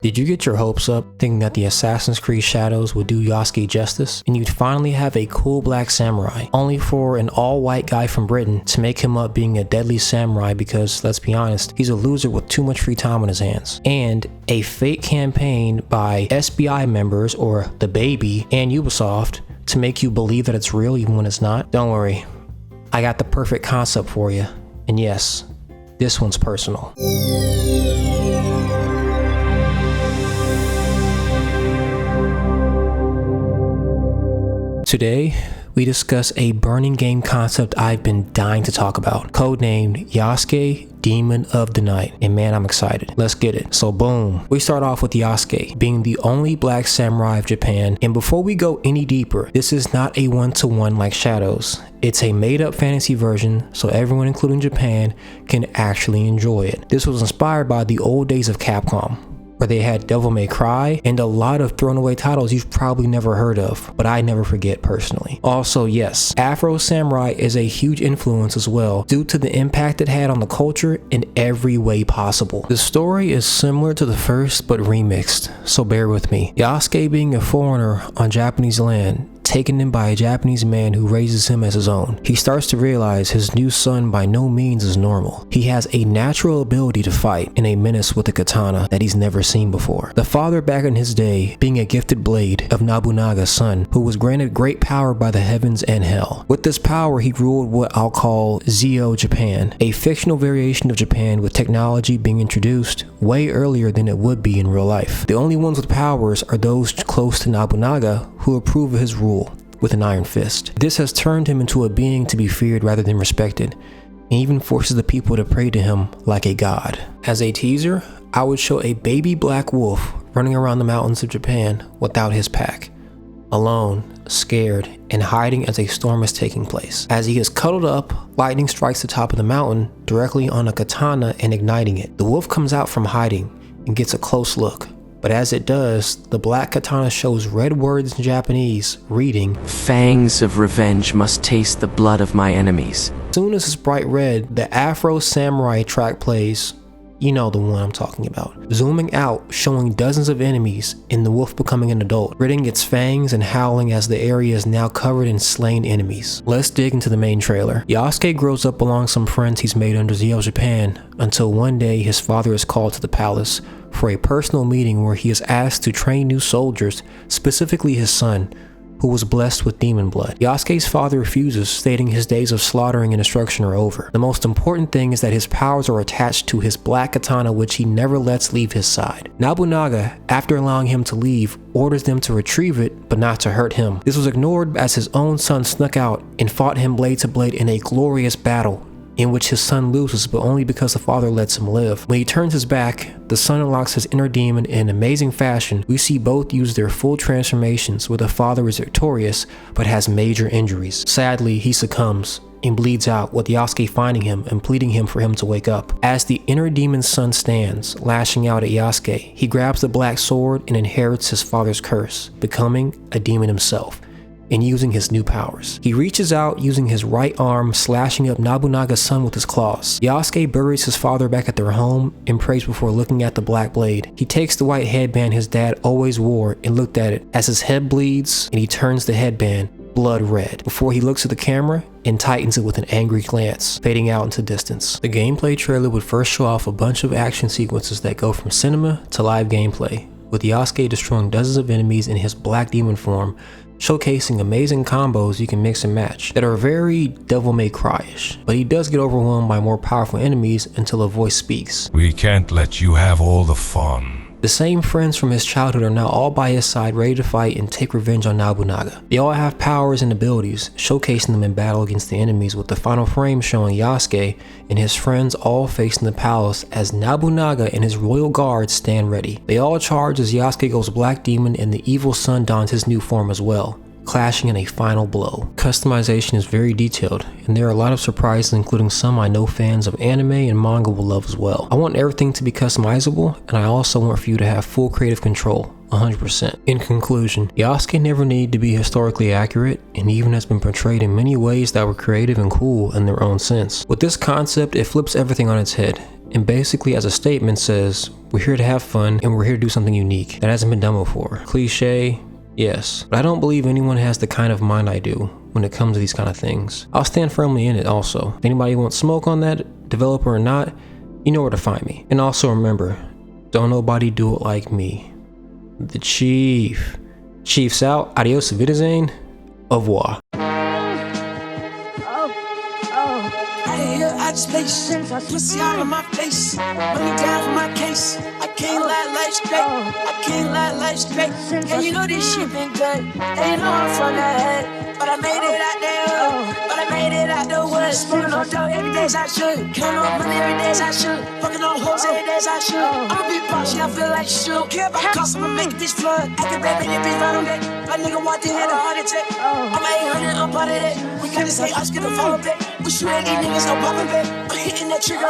Did you get your hopes up thinking that the Assassin's Creed Shadows would do Yauske justice, and you'd finally have a cool black samurai, only for an all-white guy from Britain to make him up being a deadly samurai because, let's be honest, he's a loser with too much free time on his hands, and a fake campaign by SBI members, or the Baby, and Ubisoft to make you believe that it's real even when it's not? Don't worry, I got the perfect concept for you, and yes, this one's personal. Today, we discuss a burning game concept I've been dying to talk about, codenamed Yauske, Demon of the Night, and man, I'm excited. Let's get it. So boom, we start off with Yauske being the only black samurai of Japan, and before we go any deeper, this is not a one-to-one like Shadows. It's a made-up fantasy version, so everyone including Japan can actually enjoy it. This was inspired by the old days of Capcom, where they had Devil May Cry and a lot of thrown away titles you've probably never heard of, but I never forget personally. Also, yes, Afro Samurai is a huge influence as well, due to the impact it had on the culture in every way possible. The story is similar to the first, but remixed, so bear with me. Yauske being a foreigner on Japanese land, taken in by a Japanese man who raises him as his own. He starts to realize his new son by no means is normal. He has a natural ability to fight and a menace with a katana that he's never seen before. The father back in his day being a gifted blade of Nobunaga's son, who was granted great power by the heavens and hell. With this power, he ruled what I'll call Zio Japan, a fictional variation of Japan with technology being introduced way earlier than it would be in real life. The only ones with powers are those close to Nobunaga who approve of his rule with an iron fist. This has turned him into a being to be feared rather than respected, and even forces the people to pray to him like a god. As a teaser, I would show a baby black wolf running around the mountains of Japan without his pack, alone, scared, and hiding as a storm is taking place. As he is cuddled up, lightning strikes the top of the mountain directly on a katana and igniting it. The wolf comes out from hiding and gets a close look. But as it does, the black katana shows red words in Japanese, reading, "Fangs of revenge must taste the blood of my enemies." As soon as it's bright red, the Afro Samurai track plays. You know the one I'm talking about. Zooming out, showing dozens of enemies, and the wolf becoming an adult, gritting its fangs and howling as the area is now covered in slain enemies. Let's dig into the main trailer. Yauske grows up along some friends he's made under Zio Japan, until one day his father is called to the palace for a personal meeting where he is asked to train new soldiers, specifically his son, who was blessed with demon blood. Yauske's father refuses, stating his days of slaughtering and destruction are over. The most important thing is that his powers are attached to his black katana, which he never lets leave his side. Nobunaga, after allowing him to leave, orders them to retrieve it, but not to hurt him. This was ignored as his own son snuck out and fought him blade to blade in a glorious battle, in which his son loses, but only because the father lets him live. When he turns his back, the son unlocks his inner demon in amazing fashion. We see both use their full transformations, where the father is victorious, but has major injuries. Sadly, he succumbs and bleeds out, with Yauske finding him and pleading him for him to wake up. As the inner demon's son stands, lashing out at Yauske, he grabs the black sword and inherits his father's curse, becoming a demon himself and using his new powers. He reaches out using his right arm, slashing up Nobunaga's son with his claws. Yauske buries his father back at their home and prays before looking at the black blade. He takes the white headband his dad always wore and looked at it as his head bleeds, and he turns the headband blood red before he looks at the camera and tightens it with an angry glance, fading out into distance. The gameplay trailer would first show off a bunch of action sequences that go from cinema to live gameplay, with Yauske destroying dozens of enemies in his black demon form, showcasing amazing combos you can mix and match that are very Devil May Cry-ish. But he does get overwhelmed by more powerful enemies until a voice speaks. "We can't let you have all the fun." The same friends from his childhood are now all by his side, ready to fight and take revenge on Nobunaga. They all have powers and abilities, showcasing them in battle against the enemies, with the final frame showing Yauske and his friends all facing the palace as Nobunaga and his royal guards stand ready. They all charge as Yauske goes black demon and the evil son dons his new form as well, clashing in a final blow. Customization is very detailed, and there are a lot of surprises, including some I know fans of anime and manga will love as well. I want everything to be customizable, and I also want for you to have full creative control. 100%. In conclusion, Yauske never needed to be historically accurate, and even has been portrayed in many ways that were creative and cool in their own sense. With this concept, it flips everything on its head. and basically as a statement says, we're here to have fun and we're here to do something unique that hasn't been done before. Cliche, yes, but I don't believe anyone has the kind of mind I do when it comes to these kind of things. I'll stand firmly in it also. If anybody wants smoke on that, developer or not, you know where to find me. And also remember, don't nobody do it like me. The Chief. Chief's out. Adios, Wiedersehen. Au revoir. I just space, pussy out of my face, money down for my case. I can't lie, life straight. I can't lie, life straight. And you know this shit been good. And you know I'm from the head, but I made it out there. But I made it out the woods. Spending on dough every day as I should. Counting on money every day as I should. Fucking on hoes every day as I should. I'm a big boss, yeah, I feel like shit. Don't care about cost, I'ma make a bitch flood. I can baby, this bitch right on that. My nigga walked in, had a heart attack. I'm 800, I'm part of that. We gotta say, us get a follow back. We shoot at these niggas, no poppin' back. I'm hitting that trigger,